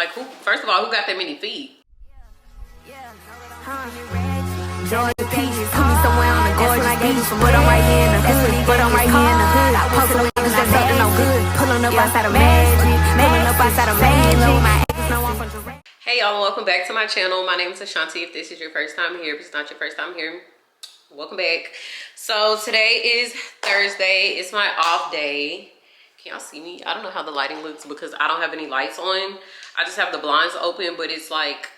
Like, who? First of all, who got that many feet? Joy peaches, put me somewhere on the gorgeous beach. But I'm right here in the hood, but I'm right here in the hood. Post no niggas that's up to no good. Pulling up outside of magic, pulling up outside of magic. My exes know I'm from Giraffe. Hey y'all, welcome back to my channel. My name is Ashanti. If this is your first time here, if it's not your first time here, welcome back. So today is Thursday. It's my off day. Can y'all see me? I don't know how the lighting looks because I don't have any lights on. I just have the blinds open, but it's like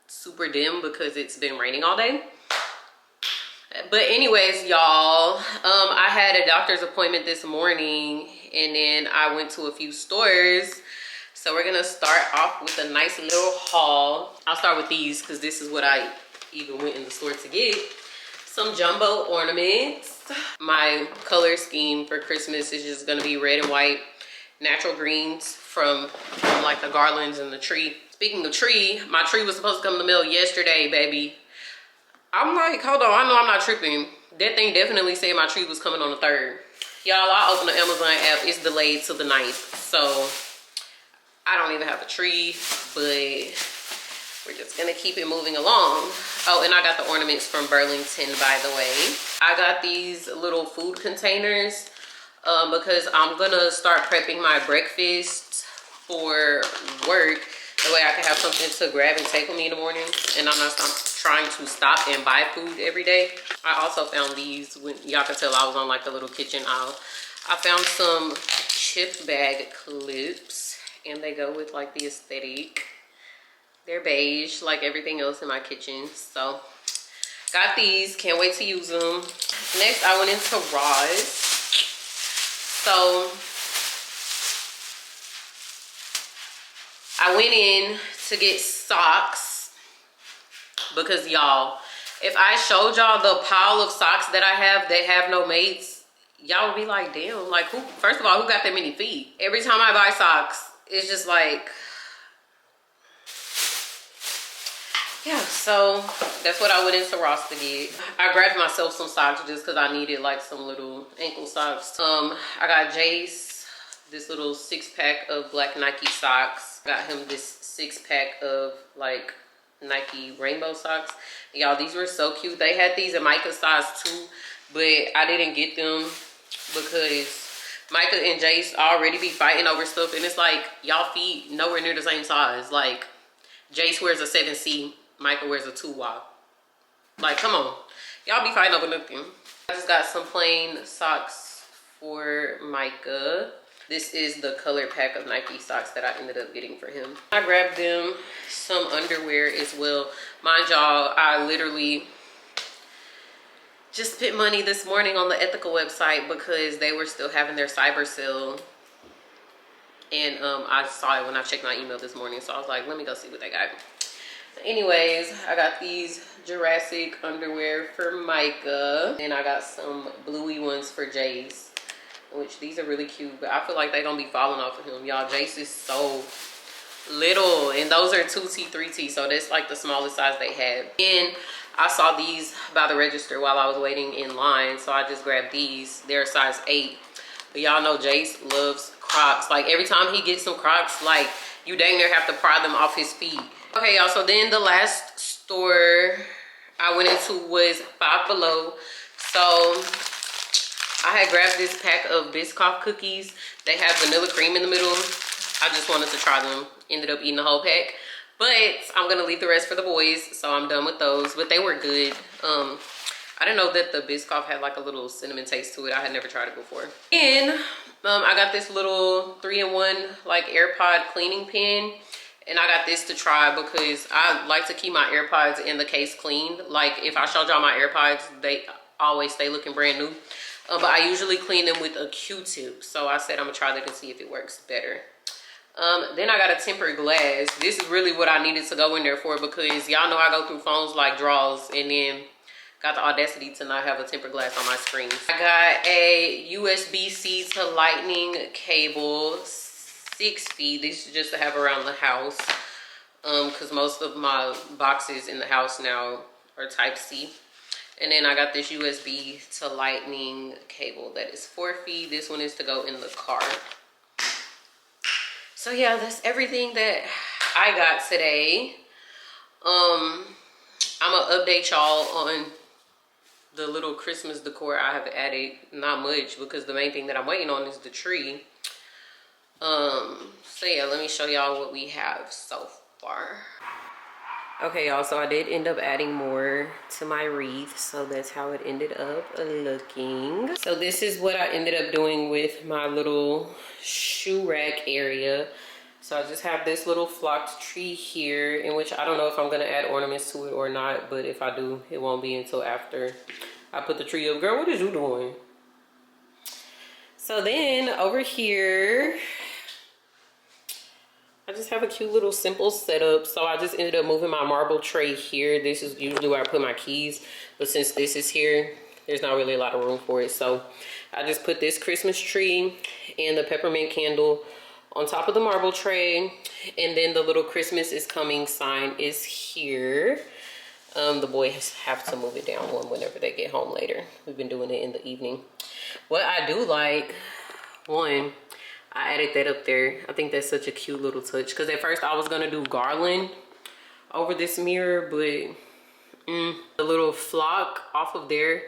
super dim because it's been raining all day. But anyways, y'all, I had a doctor's appointment this morning and then I went to a few stores. So we're gonna start off with a nice little haul. I'll start with these because this is what I even went in the store to get. Some jumbo ornaments. My color scheme for Christmas is just gonna be red and white, natural greens from like the garlands and the tree. Speaking of tree, my tree was supposed to come in the mail yesterday, baby. I'm like, hold on, I know I'm not tripping. That thing definitely said my tree was coming on the 3rd. Y'all, I opened the Amazon app, it's delayed to the 9th. So I don't even have a tree, but we're just gonna keep it moving along. Oh, and I got the ornaments from Burlington, by the way. I got these little food containers because I'm gonna start prepping my breakfast for work. That way I can have something to grab and take with me in the morning, and I'm not trying to stop and buy food every day. I also found these, when y'all can tell I was on like the little kitchen aisle. I found some chip bag clips, and they go with like the aesthetic. They're beige like everything else in my kitchen. So got these, can't wait to use them. Next I went into Ross. So I went in to get socks because y'all, if I showed y'all the pile of socks that I have that have no mates, y'all would be like, damn, like who, first of all, who got that many feet? Every time I buy socks, it's just like, yeah, so that's what I went into Ross to get. I grabbed myself some socks just because I needed like some little ankle socks. I got Jace this little 6-pack of black Nike socks. Got him this 6-pack of like Nike rainbow socks. Y'all, these were so cute. They had these in Micah size too, but I didn't get them because Micah and Jace already be fighting over stuff, and it's like y'all feet nowhere near the same size. Like Jace wears a 7C, Micah wears a 2Y. Like, come on, y'all be fighting over nothing. I just got some plain socks for Micah. This is the color pack of Nike socks that I ended up getting for him. I grabbed them some underwear as well. Mind y'all, I literally just spent money this morning on the Ethical website because they were still having their cyber sale. And I saw it when I checked my email this morning. So I was like, let me go see what they got. Anyways, I got these Jurassic underwear for Micah. And I got some bluey ones for Jace, which these are really cute, but I feel like they're gonna be falling off of him. Y'all, Jace is so little, and those are 2T, 3T, so that's like the smallest size they have. And I saw these by the register while I was waiting in line, so I just grabbed these. They're size 8. But y'all know Jace loves Crocs. Like every time he gets some Crocs, like you dang near have to pry them off his feet. Okay, y'all, so then the last store I went into was Five Below. So I had grabbed this pack of Biscoff cookies. They have vanilla cream in the middle. I just wanted to try them. Ended up eating the whole pack. But I'm gonna leave the rest for the boys, so I'm done with those. But they were good. I didn't know that the Biscoff had like a little cinnamon taste to it. I had never tried it before. And I got this little 3-in-1 like AirPod cleaning pen. And I got this to try because I like to keep my AirPods in the case clean. Like if I showed y'all my AirPods, they always stay looking brand new. But I usually clean them with a Q-tip. So I said I'm gonna try that and see if it works better. Then I got a tempered glass. This is really what I needed to go in there for because y'all know I go through phones like draws, and then got the audacity to not have a tempered glass on my screen. I got a USB-C to lightning cable, 6 feet. This is just to have around the house because most of my boxes in the house now are Type-C. And then I got this USB to lightning cable that is 4 feet. This one is to go in the car. So yeah, that's everything that I got today. I'm gonna update y'all on the little Christmas decor I have added. Not much, because the main thing that I'm waiting on is the tree. So yeah, let me show y'all what we have so far. Okay, y'all, so I did end up adding more to my wreath, so that's how it ended up looking. So this is what I ended up doing with my little shoe rack area. So I just have this little flocked tree here, in which I don't know if I'm gonna add ornaments to it or not, but if I do, it won't be until after I put the tree up. Girl, what is you doing? So then over here, I just have a cute little simple setup. So I just ended up moving my marble tray here. This is usually where I put my keys, but since this is here, there's not really a lot of room for it. So I just put this Christmas tree and the peppermint candle on top of the marble tray, and then the little Christmas is coming sign is here. The boys have to move it down whenever they get home later. We've been doing it in the evening. What I do like, one, I added that up there. I think that's such a cute little touch, because at first I was gonna do garland over this mirror, but the little flock off of there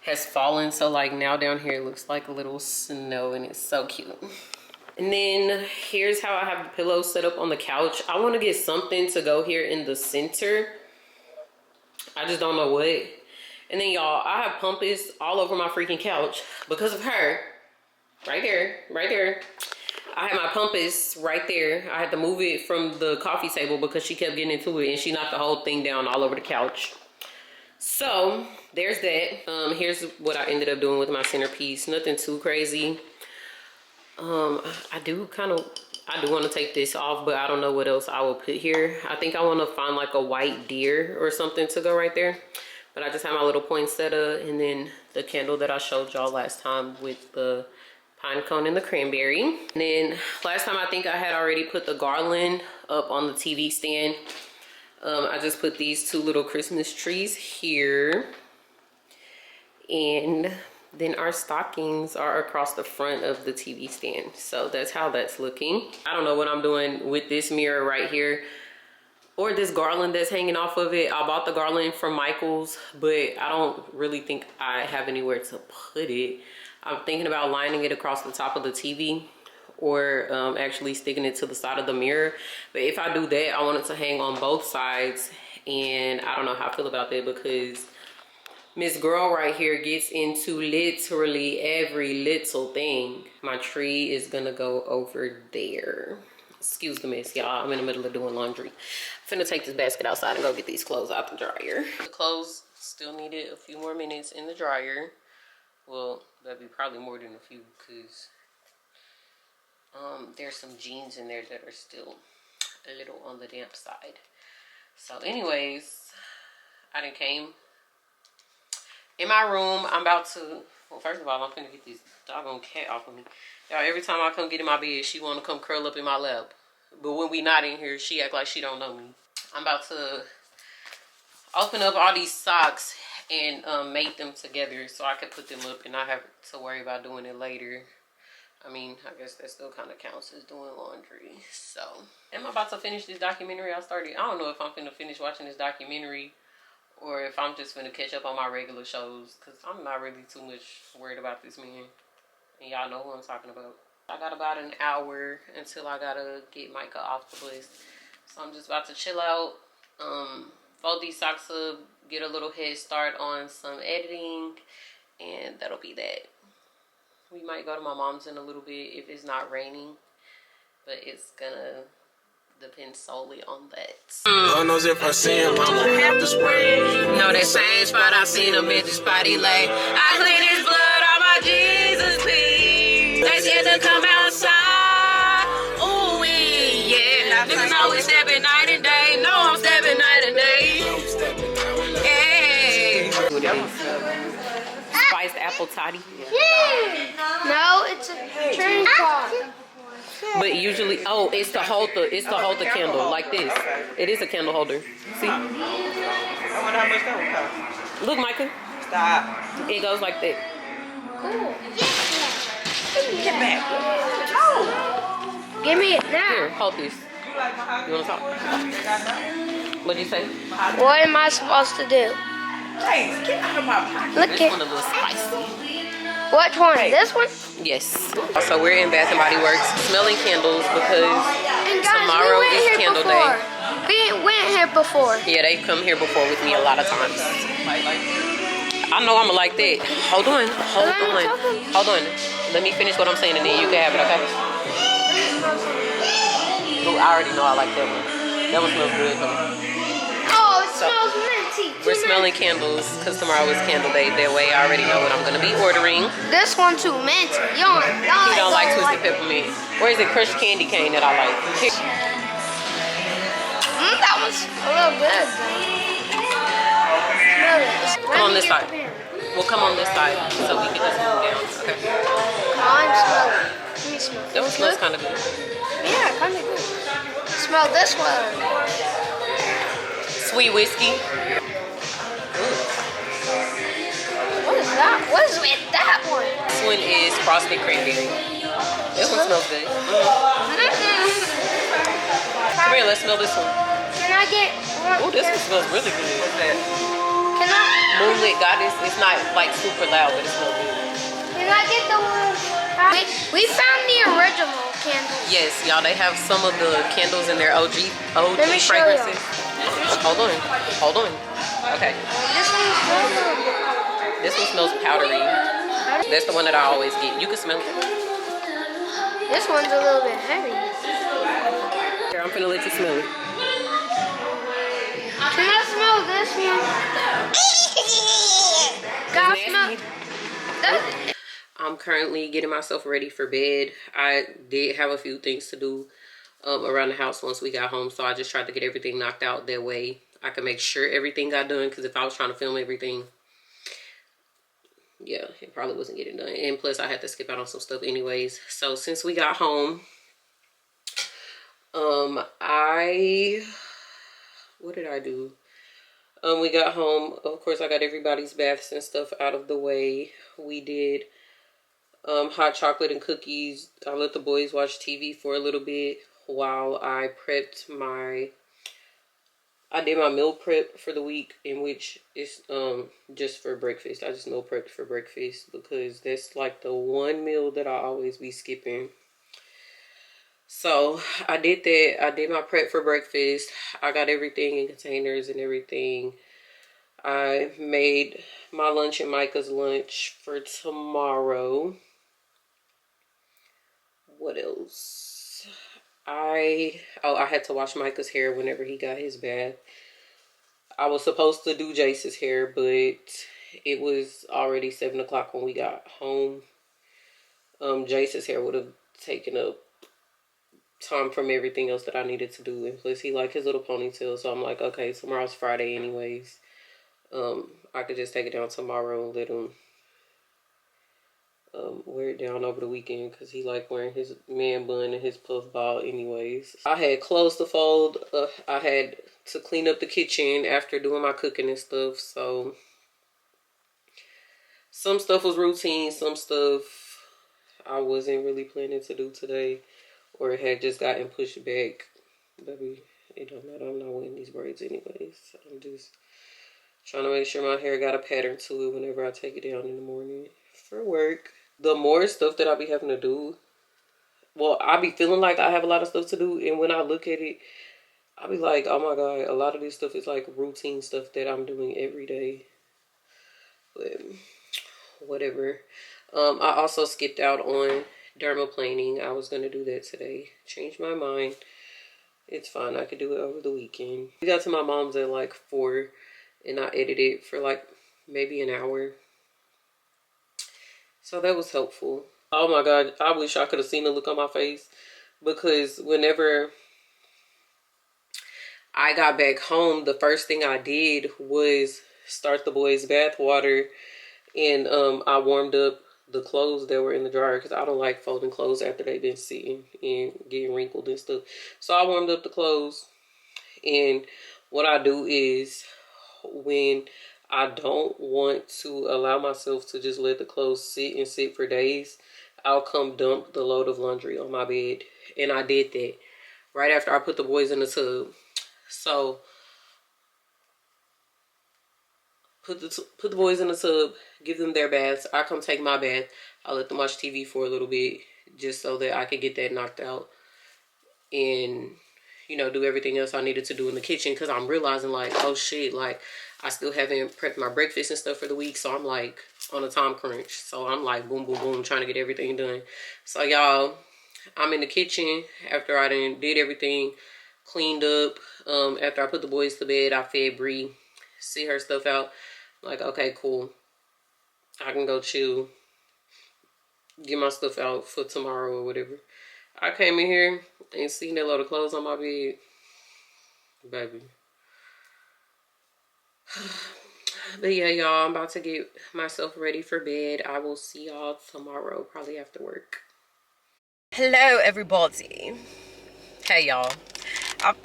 has fallen, so like now down here it looks like a little snow, and it's so cute. And then here's how I have the pillows set up on the couch. I want to get something to go here in the center. I just don't know what. And then y'all, I have pumpkins all over my freaking couch because of her. Right there, right there. I had my pumpkins right there. I had to move it from the coffee table because she kept getting into it, and she knocked the whole thing down all over the couch. So there's that. Here's what I ended up doing with my centerpiece. Nothing too crazy. I do want to take this off, but I don't know what else I will put here. I think I want to find like a white deer or something to go right there. But I just have my little poinsettia, and then the candle that I showed y'all last time with the pine cone and the cranberry. And then last time I think I had already put the garland up on the TV stand. I just put these two little Christmas trees here. And then our stockings are across the front of the TV stand. So that's how that's looking. I don't know what I'm doing with this mirror right here, or this garland that's hanging off of it. I bought the garland from Michael's, but I don't really think I have anywhere to put it. I'm thinking about lining it across the top of the TV, or actually sticking it to the side of the mirror. But if I do that, I want it to hang on both sides. And I don't know how I feel about that, because Miss Girl right here gets into literally every little thing. My tree is gonna go over there. Excuse the mess, y'all. I'm in the middle of doing laundry. I'm finna take this basket outside and go get these clothes out the dryer. The clothes still needed a few more minutes in the dryer. Well, that'd be probably more than a few, because there's some jeans in there that are still a little on the damp side. So anyways, I done came in my room. I'm about to, well, first of all, I'm finna get this doggone cat off of me. Y'all, every time I come get in my bed, she wanna come curl up in my lap. But when we not in here, she act like she don't know me. I'm about to open up all these socks and mate them together so I can put them up and not have to worry about doing it later. I mean, I guess that still kind of counts as doing laundry. So, am I about to finish this documentary I started? I don't know if I'm finna finish watching this documentary, or if I'm just gonna catch up on my regular shows, because I'm not really too much worried about this man. And y'all know who I'm talking about. I got about an hour until I gotta get Micah off the bus. So I'm just about to chill out, fold these socks up, get a little head start on some editing, and that'll be that. We might go to my mom's in a little bit if it's not raining, but it's gonna depend solely on that. Lord knows if I see him, I'm gonna have to spray. Know that same spot I seen him at the spot he lay. I clean his blood on my Jesus, please. They scared to come outside. Ooh, yeah. Niggas know we stepping night and day. No, I'm stepping night and day. Hey. Spiced apple toddy. No, it's a cherry pop. But usually, oh, it's to hold the candle like this. Okay. It is a candle holder. See? I wonder how much that would cost. Look, Micah. Stop. It goes like that. Cool. Get back. Oh. Give me it now. Here, hold this. You want to talk? What'd you say? What am I supposed to do? Hey, get out of my pocket. Look This at one a little spicy. which one? This one? Yes. So we're in Bath and Body Works smelling candles because And guys, tomorrow we went is here candle before. day. We went here before. Yeah, they've come here before with me a lot of times. I know I'm like that. Hold on. Let me finish what I'm saying and then you can have it, okay? Ooh, I already know I like that one. That one smells good, huh? Oh, it smells minty. We're smelling candles because tomorrow is candle day. That way I already know what I'm going to be ordering. This one too minty. He don't like twisted peppermint. Or is it crushed candy cane that I like? That one's a little good. Smell it. Come on this side. We'll come on this side so we can just move down. Okay. Come on, smell it. Let me smell it. That one smells kind of good. Yeah, kind of good. Smell this one. Sweet whiskey. What is that? What is with that one? This one is frosted cranberry. This one smells good. Come here, let's smell this one. Can I get one? Oh, this one smells really good. What's that? Can I? Moonlit Goddess. It's not like super loud, but it smells good. Can I get the one? We found the original candles. Yes, y'all, they have some of the candles in their OG Let me show fragrances. y'all. Hold on. Okay. This one smells good. This one smells powdery. That's the one that I always get. You can smell it. This one's a little bit heavy. Here, I'm finna let you smell it. Can I smell this one? Can I smell? I'm currently getting myself ready for bed. I did have a few things to do around the house once we got home, so I just tried to get everything knocked out. That way I could make sure everything got done, because if I was trying to film everything, yeah, it probably wasn't getting done. And plus I had to skip out on some stuff anyways. So since we got home, what did I do? We got home, of course I got everybody's baths and stuff out of the way. We did hot chocolate and cookies. I let the boys watch TV for a little bit while I did my meal prep for the week, in which is just for breakfast. I just meal prepped for breakfast because that's like the one meal that I always be skipping. So I did that. I did my prep for breakfast. I got everything in containers and everything. I made my lunch and Micah's lunch for tomorrow. What else? I had to wash Micah's hair whenever he got his bath. I was supposed to do Jace's hair, but it was already 7 o'clock when we got home. Jace's hair would have taken up time from everything else that I needed to do, and plus he liked his little ponytail, so I'm like, okay, tomorrow's Friday anyways. I could just take it down tomorrow and let him wear it down over the weekend, because he like wearing his man bun and his puff ball anyways. I had clothes to fold. I had to clean up the kitchen after doing my cooking and stuff, so some stuff was routine, some stuff I wasn't really planning to do today, or it had just gotten pushed back. Baby, it don't matter. I'm not wearing these braids anyways. I'm just trying to make sure my hair got a pattern to it whenever I take it down in the morning for work. The more stuff that I be having to do, well, I be feeling like I have a lot of stuff to do, and when I look at it, I be like, oh my God, a lot of this stuff is like routine stuff that I'm doing every day. But whatever. I also skipped out on dermaplaning. I was going to do that today. Changed my mind. It's fine. I could do it over the weekend. We got to my mom's at like 4, and I edited for like maybe an hour. So that was helpful. Oh my God, I wish I could have seen the look on my face, because whenever I got back home, the first thing I did was start the boys' bath water, and I warmed up the clothes that were in the dryer, because I don't like folding clothes after they've been sitting and getting wrinkled and stuff. So I warmed up the clothes, and what I do is, when I don't want to allow myself to just let the clothes sit for days, I'll come dump the load of laundry on my bed. And I did that right after I put the boys in the tub. So put the boys in the tub, give them their baths. I come take my bath. I let them watch TV for a little bit just so that I could get that knocked out and, you know, do everything else I needed to do in the kitchen, because I'm realizing, like, oh shit, like, I still haven't prepped my breakfast and stuff for the week, so I'm like on a time crunch. So I'm like boom boom boom trying to get everything done. So y'all, I'm in the kitchen after I did everything, cleaned up. After I put the boys to bed, I fed Bree, see her stuff out. Like, okay, cool, I can go chill, get my stuff out for tomorrow or whatever. I came in here and seen that load of clothes on my bed, baby. But yeah, y'all, I'm about to get myself ready for bed. I will see y'all tomorrow, probably after work. Hello, everybody. Hey, y'all.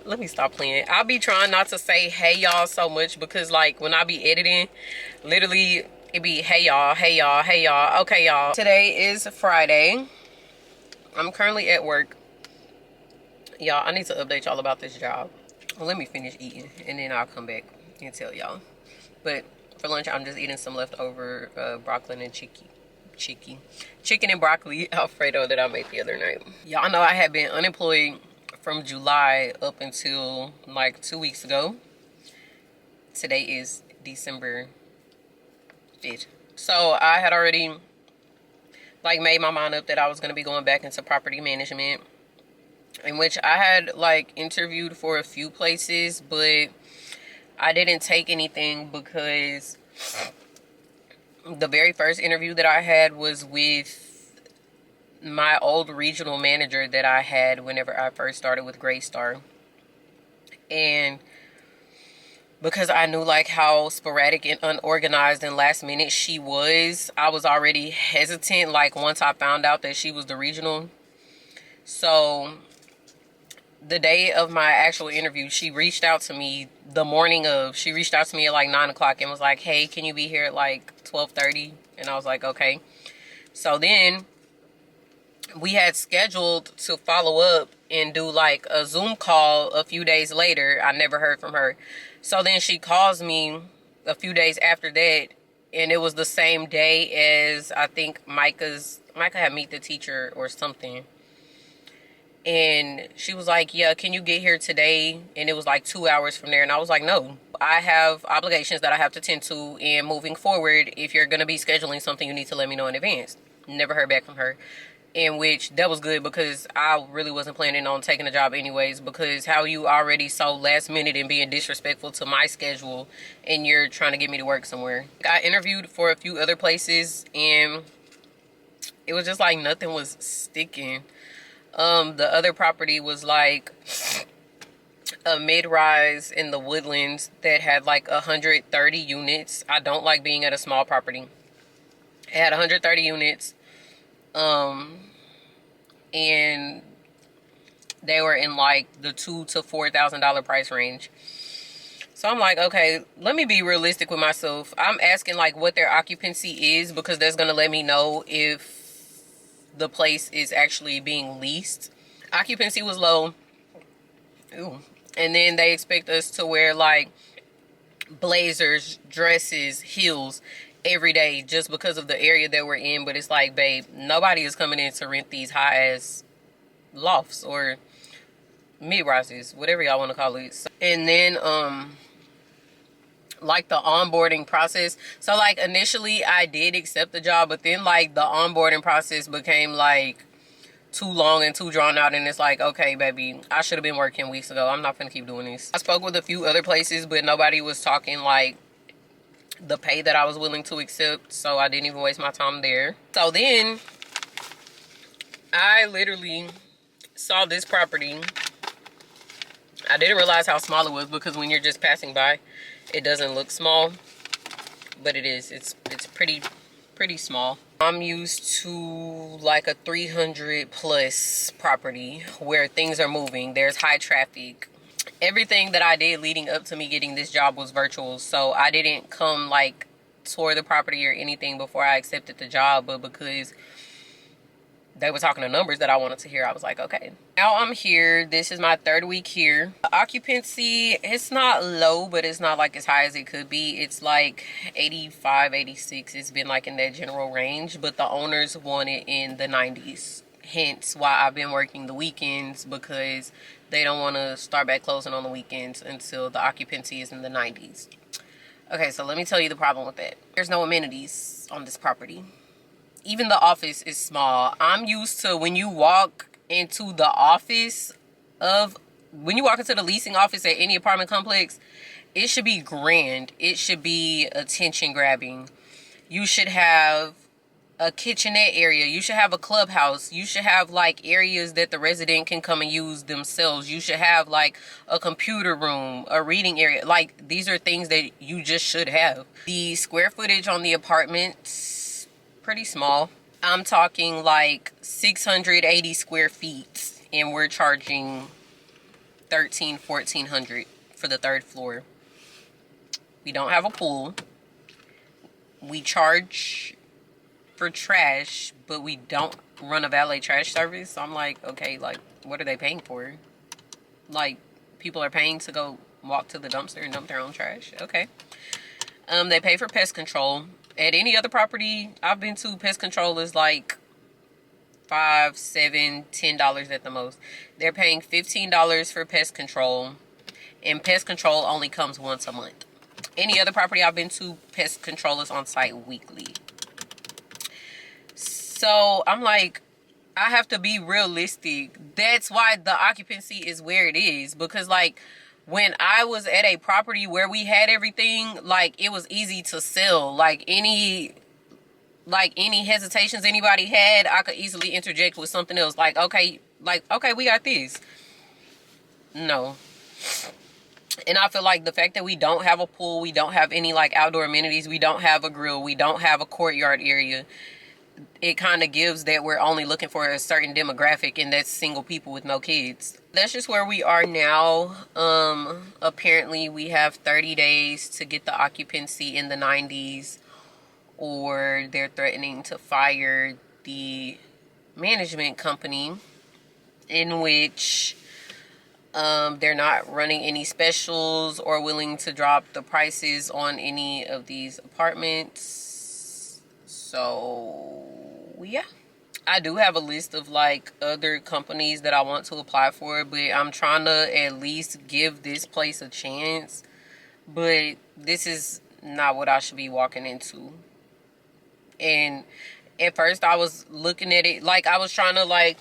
Let me stop playing. I'll be trying not to say hey, y'all so much because, like, when I be editing, literally, it be hey, y'all, hey, y'all, hey, y'all. Okay, y'all. Today is Friday. I'm currently at work. Y'all, I need to update y'all about this job. Well, let me finish eating, and then I'll come back and tell y'all. But for lunch, I'm just eating some leftover broccoli and chicken and broccoli Alfredo that I made the other night. Y'all know I had been unemployed from July up until like 2 weeks ago. Today is December 5th. So I had already like made my mind up that I was going to be going back into property management, in which I had like interviewed for a few places, but I didn't take anything because the very first interview that I had was with my old regional manager that I had whenever I first started with Greystar. And because I knew like how sporadic and unorganized and last minute she was, I was already hesitant like once I found out that she was the regional. So the day of my actual interview, she reached out to me the morning of. She reached out to me at like 9 o'clock and was like, hey, can you be here at like 12:30? And I was like, okay. So then we had scheduled to follow up and do like a Zoom call a few days later. I never heard from her. So then she calls me a few days after that, and it was the same day as I think Micah had Meet the Teacher or something. And she was like, yeah, can you get here today? And it was like 2 hours from there. And I was like, no, I have obligations that I have to tend to. And moving forward, if you're going to be scheduling something, you need to let me know in advance. Never heard back from her. In which that was good because I really wasn't planning on taking the job anyways, because how you already so last minute and being disrespectful to my schedule and you're trying to get me to work somewhere. I interviewed for a few other places and it was just like nothing was sticking. The other property was like a mid-rise in the Woodlands that had like 130 units. I don't like being at a small property. It had 130 units. And they were in like the $2,000 to $4,000 price range. So I'm like, okay, let me be realistic with myself. I'm asking like what their occupancy is, because that's going to let me know if the place is actually being leased. Occupancy was low. Ooh. And then they expect us to wear like blazers, dresses, heels every day just because of the area that we're in. But it's like, babe, nobody is coming in to rent these high ass lofts or mid-rises, whatever y'all want to call it. And then like the onboarding process, so like initially I did accept the job, but then like the onboarding process became like too long and too drawn out, and it's like, okay, baby, I should have been working weeks ago. I'm not gonna keep doing this. I spoke with a few other places, but nobody was talking like the pay that I was willing to accept, so I didn't even waste my time there. So then I literally saw this property. I didn't realize how small it was, because when you're just passing by, it doesn't look small, but it is. It's pretty small. I'm used to like a 300 plus property where things are moving. There's high traffic. Everything that I did leading up to me getting this job was virtual, so I didn't come like tour the property or anything before I accepted the job. But because they were talking the numbers that I wanted to hear. I was like, okay. Now I'm here. This is my 3rd week here. The occupancy, it's not low, but it's not like as high as it could be. It's like 85, 86. It's been like in that general range, but the owners want it in the 90s. Hence why I've been working the weekends, because they don't want to start back closing on the weekends until the occupancy is in the 90s. Okay, so let me tell you the problem with that. There's no amenities on this property. Even the office is small. I'm used to when you walk into the office when you walk into the leasing office at any apartment complex, it should be grand. It should be attention grabbing. You should have a kitchenette area. You should have a clubhouse. You should have like areas that the resident can come and use themselves. You should have like a computer room, a reading area. Like, these are things that you just should have. The square footage on the apartments, pretty small. I'm talking like 680 square feet, and we're charging $1,400 for the 3rd floor. We don't have a pool. We charge for trash, but we don't run a valet trash service. So I'm like, okay, like, what are they paying for? Like, people are paying to go walk to the dumpster and dump their own trash. Okay. They pay for pest control. At any other property I've been to, pest control is like $5, $7, $10 at the most. They're paying $15 for pest control, and pest control only comes once a month. Any other property I've been to, pest control is on site weekly. So I'm like, I have to be realistic. That's why the occupancy is where it is, because like, when I was at a property where we had everything, like, it was easy to sell. Like any hesitations anybody had, I could easily interject with something else. Like, okay, we got this. No. And I feel like the fact that we don't have a pool, we don't have any like outdoor amenities, we don't have a grill, we don't have a courtyard area, it kind of gives that we're only looking for a certain demographic, and that's single people with no kids. That's just where we are now. Apparently we have 30 days to get the occupancy in the 90s, or they're threatening to fire the management company, in which they're not running any specials or willing to drop the prices on any of these apartments. So yeah, I do have a list of like other companies that I want to apply for, but I'm trying to at least give this place a chance. But this is not what I should be walking into. And at first I was looking at it like I was trying to like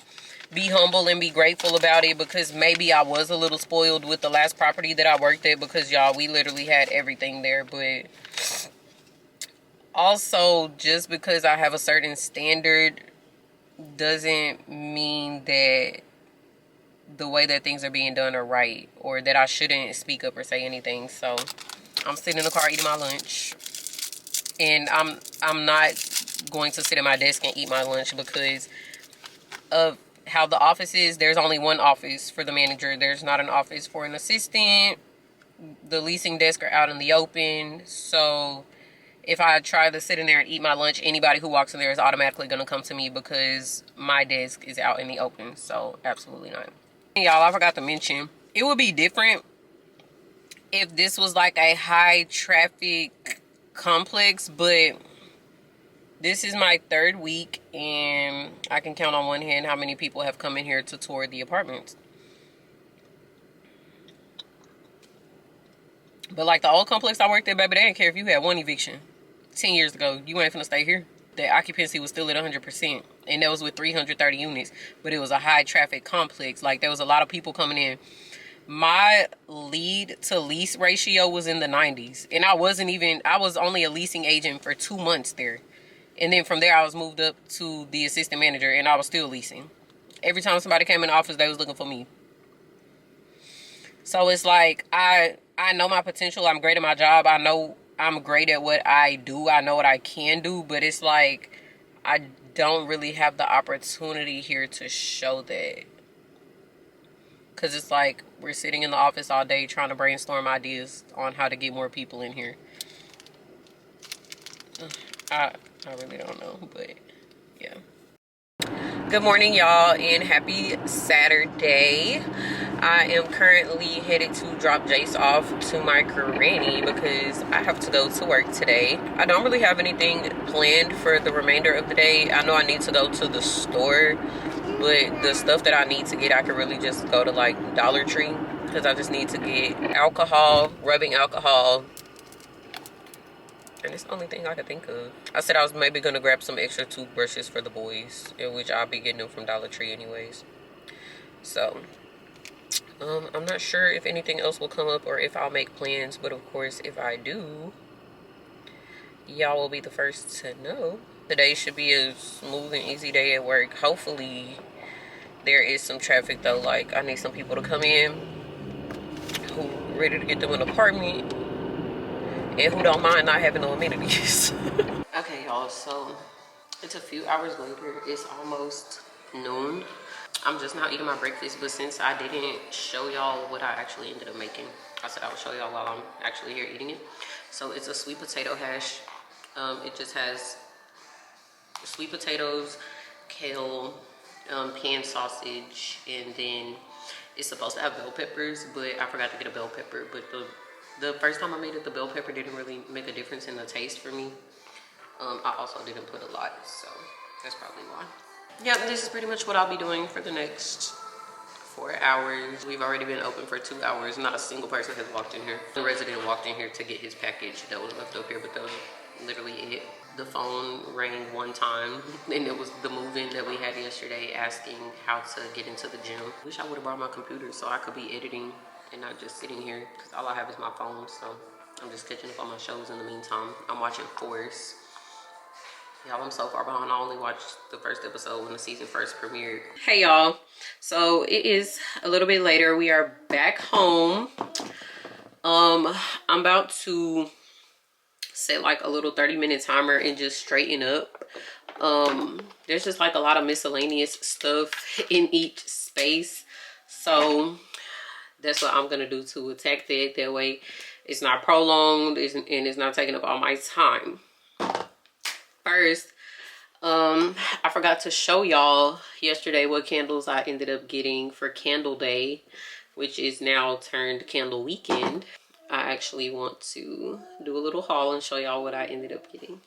be humble and be grateful about it, because maybe I was a little spoiled with the last property that I worked at, because y'all, we literally had everything there. But also, just because I have a certain standard doesn't mean that the way that things are being done are right, or that I shouldn't speak up or say anything. So I'm sitting in the car eating my lunch, and I'm not going to sit at my desk and eat my lunch because of how the office is. There's only one office for the manager. There's not an office for an assistant. The leasing desks are out in the open. So if I try to sit in there and eat my lunch, anybody who walks in there is automatically going to come to me because my desk is out in the open. So absolutely not. Y'all, I forgot to mention, it would be different if this was like a high traffic complex, but this is my 3rd week, and I can count on one hand how many people have come in here to tour the apartments. But like the old complex I worked at, baby, they didn't care if you had one eviction 10 years ago. You ain't finna stay here. The occupancy was still at 100%, and that was with 330 units. But it was a high traffic complex. Like, there was a lot of people coming in. My lead to lease ratio was in the 90s, and I was only a leasing agent for 2 months there. And then from there, I was moved up to the assistant manager, and I was still leasing. Every time somebody came in the office, they was looking for me. So it's like, I know my potential. I'm great at my job. I know I'm great at what I do. I know what I can do. But it's like, I don't really have the opportunity here to show that. Because it's like, we're sitting in the office all day trying to brainstorm ideas on how to get more people in here. I really don't know, but yeah. Good morning, y'all, and happy Saturday. I am currently headed to drop Jace off to my granny because I have to go to work today. I don't really have anything planned for the remainder of the day. I know I need to go to the store, but the stuff that I need to get, I could really just go to like Dollar Tree because I just need to get alcohol, rubbing alcohol, and it's the only thing I could think of. I said I was maybe gonna grab some extra toothbrushes for the boys, in which I'll be getting them from Dollar Tree anyways. So, I'm not sure if anything else will come up or if I'll make plans, but of course, if I do, y'all will be the first to know. Today should be a smooth and easy day at work. Hopefully, there is some traffic though. Like, I need some people to come in who ready to get them an apartment and who don't mind not having no amenities. Okay, y'all, so it's a few hours later. It's almost noon. I'm just now eating my breakfast, but since I didn't show y'all what I actually ended up making, I said I would show y'all while I'm actually here eating it. So it's a sweet potato hash. It just has sweet potatoes, kale, pan sausage, and then it's supposed to have bell peppers, but I forgot to get a bell pepper. But the first time I made it, the bell pepper didn't really make a difference in the taste for me. I also didn't put a lot, so that's probably why. Yeah, this is pretty much what I'll be doing for the next 4 hours. We've already been open for 2 hours. Not a single person has walked in here. The resident walked in here to get his package that was left up here, but that was literally it. The phone rang one time, and it was the move-in that we had yesterday asking how to get into the gym. Wish I would have brought my computer so I could be editing and not just sitting here, because all I have is my phone, so I'm just catching up on my shows in the meantime. I'm watching Force. Y'all, I'm so far behind. I only watched the first episode when the season first premiered. Hey, y'all. So it is a little bit later. We are back home. I'm about to set like a little 30-minute timer and just straighten up. There's just like a lot of miscellaneous stuff in each space. So that's what I'm gonna do to attack that. That way it's not prolonged and it's not taking up all my time. First, I forgot to show y'all yesterday what candles I ended up getting for Candle Day, which is now turned Candle Weekend. I actually want to do a little haul and show y'all what I ended up getting.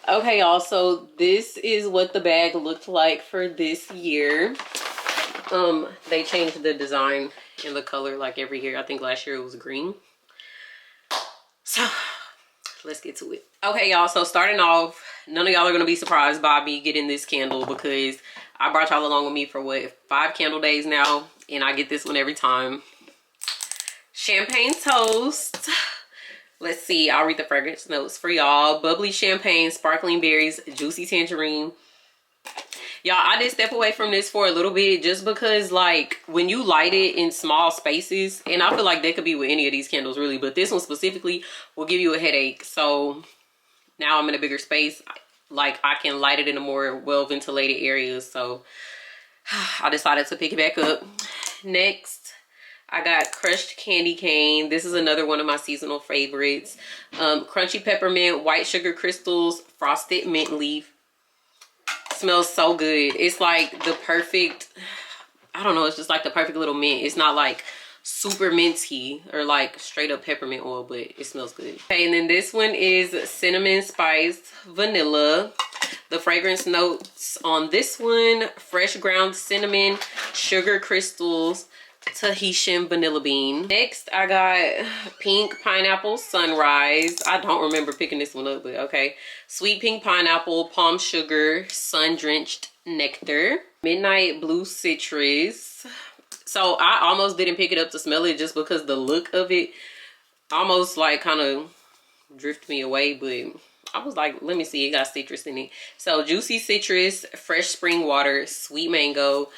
Okay, y'all, so this is what the bag looked like for this year. They changed the design and the color like every year. I think last year it was green. So let's get to it. Okay, y'all, so starting off, none of y'all are gonna be surprised by me getting this candle because I brought y'all along with me for what, 5 candle days now, and I get this one every time. Champagne Toast. Let's see, I'll read the fragrance notes for y'all. Bubbly champagne, sparkling berries, juicy tangerine. Y'all, I did step away from this for a little bit just because, like, when you light it in small spaces, and I feel like that could be with any of these candles really, but this one specifically will give you a headache. So now I'm in a bigger space, like I can light it in a more well-ventilated area. So I decided to pick it back up. Next, I got crushed candy cane. This is another one of my seasonal favorites. Crunchy peppermint, white sugar crystals, frosted mint leaf. Smells so good. It's like the perfect, I don't know, it's just like the perfect little mint. It's not like super minty or like straight up peppermint oil, but it smells good. Okay, and then this one is cinnamon spice vanilla. The fragrance notes on this one: fresh ground cinnamon, sugar crystals, Tahitian vanilla bean. Next, I got pink pineapple sunrise. I don't remember picking this one up, but okay. Sweet pink pineapple, palm sugar, sun-drenched nectar. Midnight blue citrus. So I almost didn't pick it up to smell it just because the look of it almost like kind of drifted me away, but I was like, let me see, it got citrus in it. So juicy citrus, fresh spring water, sweet mango.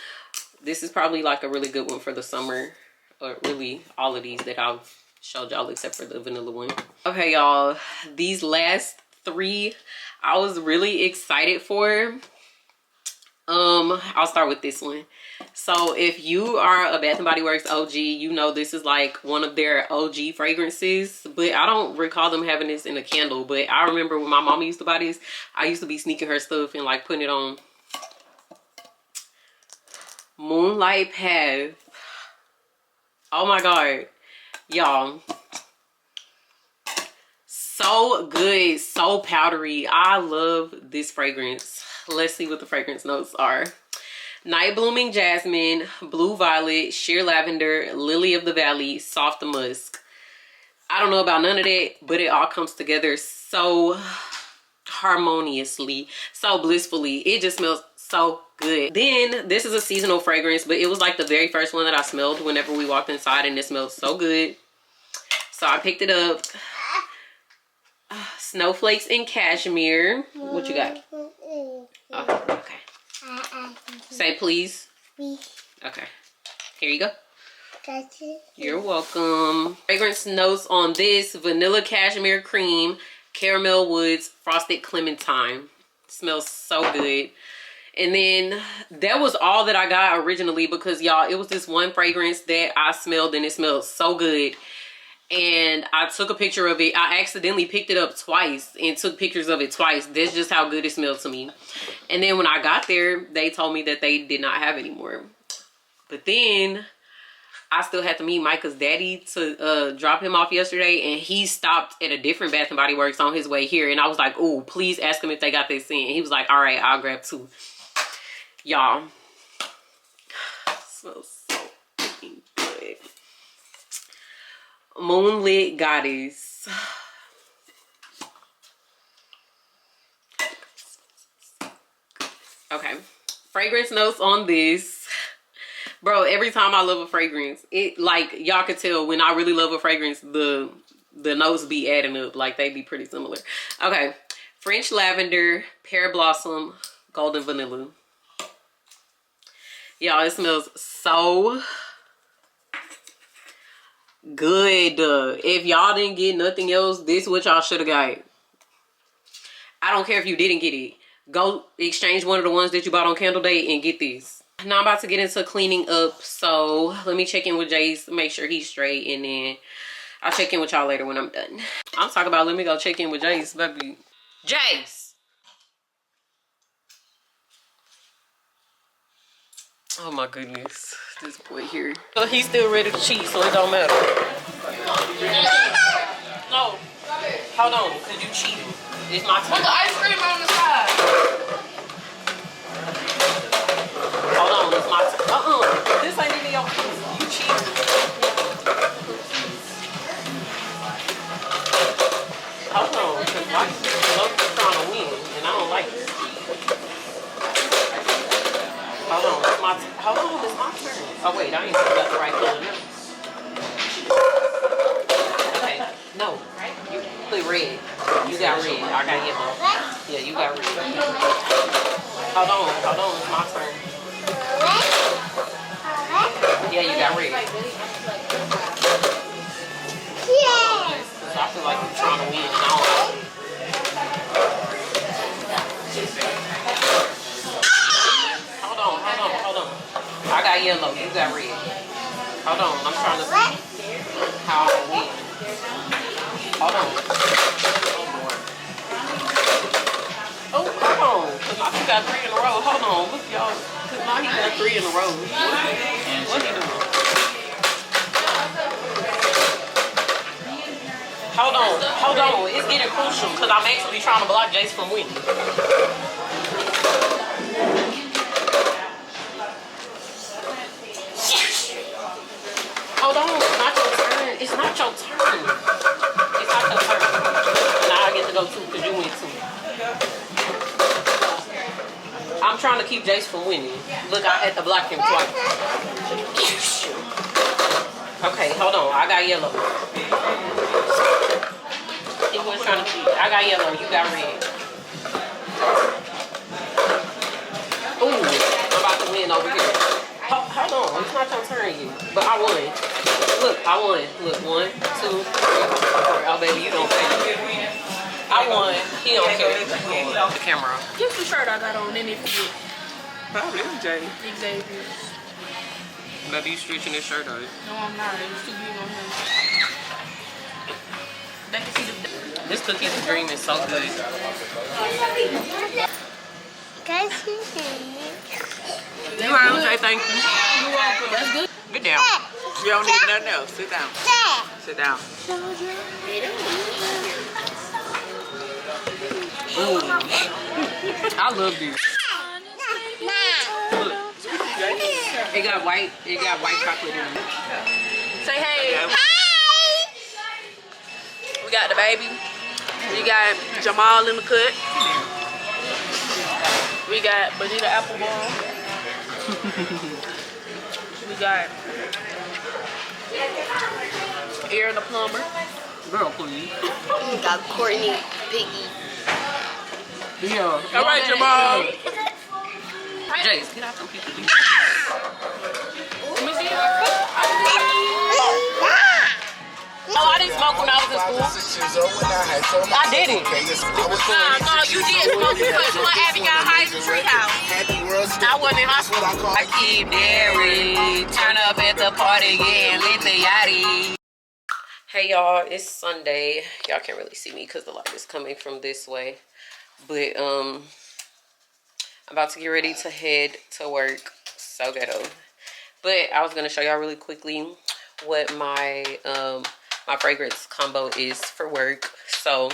This is probably like a really good one for the summer, or really all of these that I've showed y'all except for the vanilla one. Okay, y'all, these last 3 I was really excited for. I'll start with this one. So if you are a Bath & Body Works OG, you know this is like one of their OG fragrances, but I don't recall them having this in a candle. But I remember when my mama used to buy this, I used to be sneaking her stuff and like putting it on Moonlight Path. Oh my god, y'all. So good, so powdery. I love this fragrance. Let's see what the fragrance notes are. Night Blooming Jasmine, Blue Violet, Sheer Lavender, Lily of the Valley, Soft Musk. I don't know about none of that, but it all comes together so harmoniously, so blissfully. It just smells so good. Then this is a seasonal fragrance, but it was like the very first one that I smelled whenever we walked inside, and it smelled so good. So I picked it up. Snowflakes and Cashmere. What you got? Oh, okay. Say please. Okay. Here you go. You're welcome. Fragrance notes on this: vanilla cashmere cream, caramel woods, frosted clementine. Smells so good. And then that was all that I got originally, because y'all, it was this one fragrance that I smelled and it smelled so good. And I took a picture of it. I accidentally picked it up twice and took pictures of it twice. That's just how good it smelled to me. And then when I got there, they told me that they did not have any more. But then I still had to meet Micah's daddy to drop him off yesterday, and he stopped at a different Bath & Body Works on his way here. And I was like, oh, please ask him if they got this in. And he was like, all right, I'll grab 2. Y'all, smells so freaking good. Moonlit Goddess. Okay, fragrance notes on this. Bro, every time I love a fragrance, it, like, y'all could tell when I really love a fragrance, the notes be adding up. Like, they be pretty similar. Okay, French Lavender, Pear Blossom, Golden Vanilla. Y'all, it smells so good. If y'all didn't get nothing else, this is what y'all should have got. I don't care if you didn't get it. Go exchange one of the ones that you bought on Candle Day and get this. Now I'm about to get into cleaning up, so let me check in with Jace, make sure he's straight, and then I'll check in with y'all later when I'm done. I'm talking about let me go check in with Jace, baby. Jace! Oh my goodness, this boy here. So he's still ready to cheat, so it don't matter. No, hold on, cause you cheated. It's my turn. Put the ice cream on the side. Hold on, it's my turn. This ain't even your piece. You cheated. Hold on, cause why you trying to win, and I don't like it. Hold on, it's my turn. Hold on, it's my turn. Oh wait, I ain't got the right color now. Okay, no. You put red. You got red. I got yellow. Yeah, you got red. Hold on, it's my turn. Yeah, you got red. So I feel like you're trying to win, and I don't like it. Hold on. I got yellow, you got red. Hold on, I'm trying to see how I win. Hold on. Oh, hold on. Cause now he got 3 in a row. Hold on, look y'all. Cause now he got 3 in a row. What he doing? Hold on. It's getting crucial because I'm actually trying to block Jace from winning. Hold on, it's not your turn. It's not your turn. It's not your turn. Now I get to go 2 because you win 2. I'm trying to keep Jace from winning. Look, I had to block him twice. Okay, hold on. I got yellow. He was trying to cheat. I got yellow. You got red. Ooh, I'm about to win over here. Hold on. It's not your turn yet. But I won. Look, I won. Look, 1, 2, 3, 4. Oh, baby, you don't care. I won. He don't care. The camera. Guess the shirt I got on in it. Probably Jay. Xavier. Maybe you stretching his shirt out. No, I'm not. It's too big on him. They can see the... This Cookies and Dream is so good. Guys, You heard him say thank you. You're welcome. That's good. Get down. You don't need nothing else. Sit down. Sit down. I love this. Look. It got white chocolate in it. Say hey. We got the baby. We got Jamal in the cut. We got Bonita Appleball. We got Aaron the plumber. Girl, please. We got Courtney, Piggy. Yeah. All right, Jamal. Jace, get out them people. Let me see Oh, I didn't smoke when I was in school. I didn't. No, you did smoke because you and Abby got high in the treehouse. I wasn't in high school. I keep daring. Turn up at the party again. Lit the yachty. Hey y'all, it's Sunday. Y'all can't really see me because the light is coming from this way. But I'm about to get ready to head to work. So ghetto. But I was gonna show y'all really quickly what my my fragrance combo is for work. So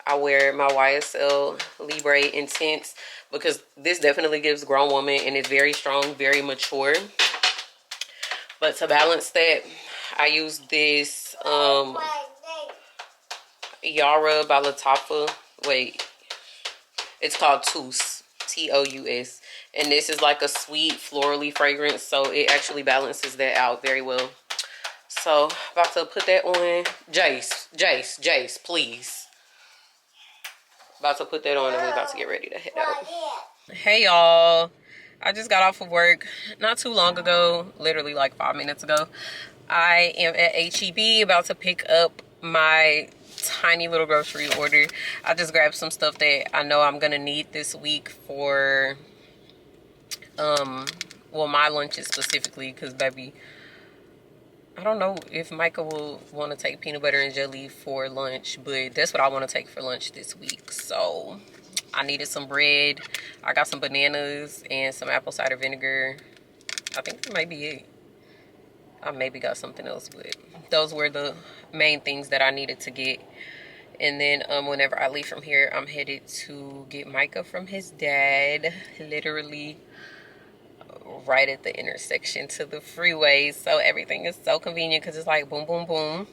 I wear my YSL Libre Intense because this definitely gives grown woman and it's very strong, very mature. But to balance that, I use this Yara by Lattafa. Wait, it's called Tous, Tous, and this is like a sweet florally fragrance, so it actually balances that out very well. So about to put that on. Jace, please. About to put that on and we're about to get ready to head out. Hey y'all, I just got off of work not too long ago, literally like 5 minutes ago. I am at HEB about to pick up my tiny little grocery order. I just grabbed some stuff that I know I'm gonna need this week for well, my lunches specifically, because baby, I don't know if Micah will want to take peanut butter and jelly for lunch, but that's what I want to take for lunch this week. So I needed some bread. I got some bananas and some apple cider vinegar. I think that might be it. I maybe got something else, but those were the main things that I needed to get. And then whenever I leave from here, I'm headed to get Micah from his dad, literally right at the intersection to the freeway. So everything is so convenient because it's like boom, boom, boom,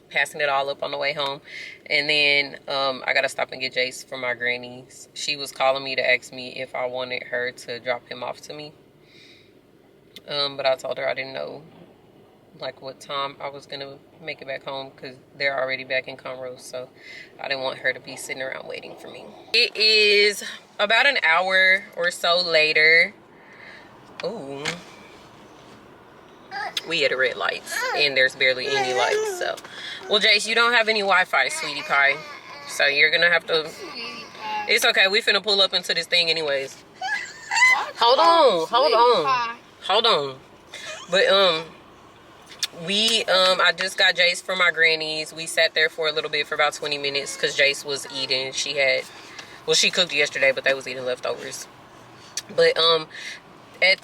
passing it all up on the way home. And then I gotta stop and get Jace from my granny's. She was calling me to ask me if I wanted her to drop him off to me, but I told her I didn't know like what time I was gonna make it back home because they're already back in Conroe, so I didn't want her to be sitting around waiting for me. It is about an hour or so later. Ooh, we at a red lights and there's barely any lights. So, well, Jace, you don't have any Wi-Fi, sweetie pie, so you're gonna have to. It's okay. We finna pull up into this thing anyways. Hold on. But I just got Jace from my granny's. We sat there for a little bit for about 20 minutes because Jace was eating. She cooked yesterday, but they was eating leftovers. But at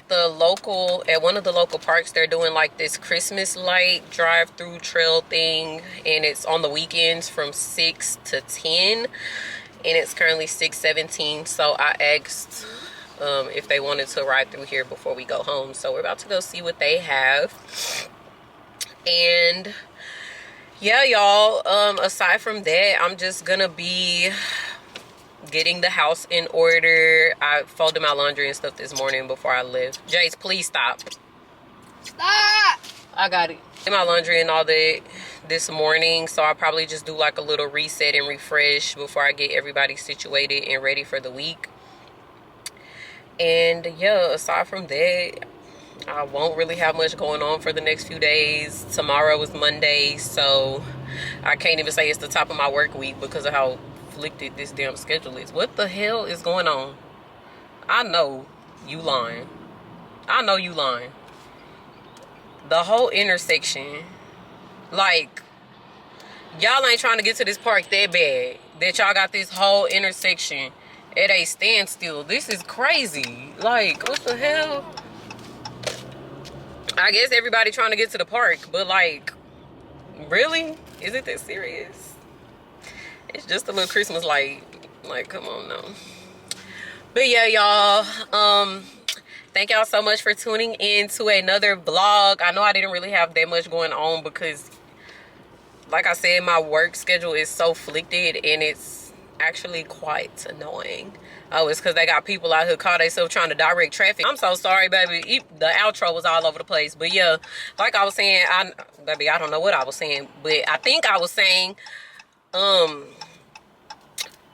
one of the local parks, they're doing like this Christmas light drive-through trail thing, and it's on the weekends from 6 to 10, and it's currently 6:17. So I asked if they wanted to ride through here before we go home. So we're about to go see what they have. And yeah, y'all, aside from that, I'm just gonna be getting the house in order. I folded my laundry and stuff this morning before I left. Jace, please stop. Stop! I got it. Did my laundry and all that this morning, so I'll probably just do like a little reset and refresh before I get everybody situated and ready for the week. And yeah, aside from that, I won't really have much going on for the next few days. Tomorrow is Monday, so I can't even say it's the top of my work week because of how afflicted this damn schedule is. What the hell is going on? I know you lying. The whole intersection, like, y'all ain't trying to get to this park that bad that y'all got this whole intersection at a standstill. This is crazy. Like, what the hell? I guess everybody trying to get to the park, but like, really? Is it that serious? It's just a little Christmas light. Like, come on now. But yeah, y'all. Thank y'all so much for tuning in to another vlog. I know I didn't really have that much going on because, like I said, my work schedule is so flicked and it's actually quite annoying. Oh, it's because they got people out here caught themselves trying to direct traffic. I'm so sorry, baby. The outro was all over the place. But yeah, like I was saying, baby, I don't know what I was saying, but I think I was saying,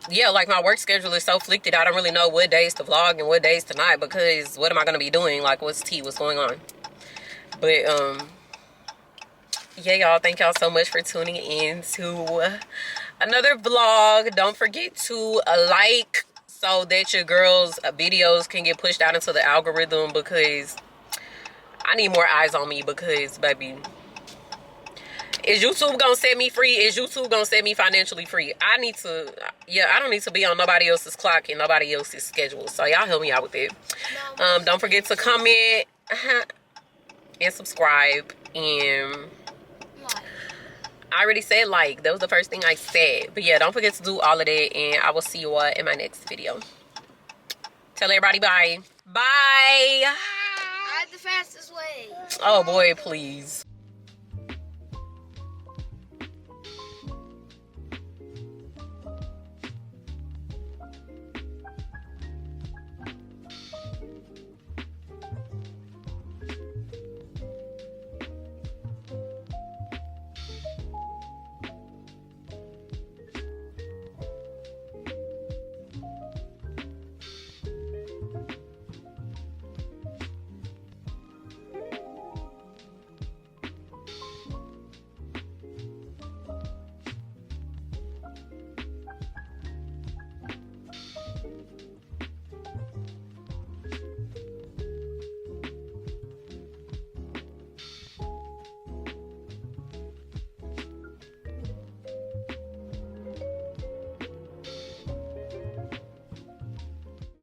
yeah, like my work schedule is so flicked. I don't really know what days to vlog and what days to not, because what am I going to be doing? Like, what's going on? But, yeah, y'all, thank y'all so much for tuning in to another vlog. Don't forget to like so that your girls' videos can get pushed out into the algorithm, because I need more eyes on me, because, baby, is YouTube gonna set me free? Is YouTube gonna set me financially free? I need to, yeah, I don't need to be on nobody else's clock and nobody else's schedule. So y'all help me out with it. Don't forget to comment and subscribe. And I already said like. That was the first thing I said. But yeah, don't forget to do all of that. And I will see you all in my next video. Tell everybody bye. Bye. I had the fastest way. Oh boy, please.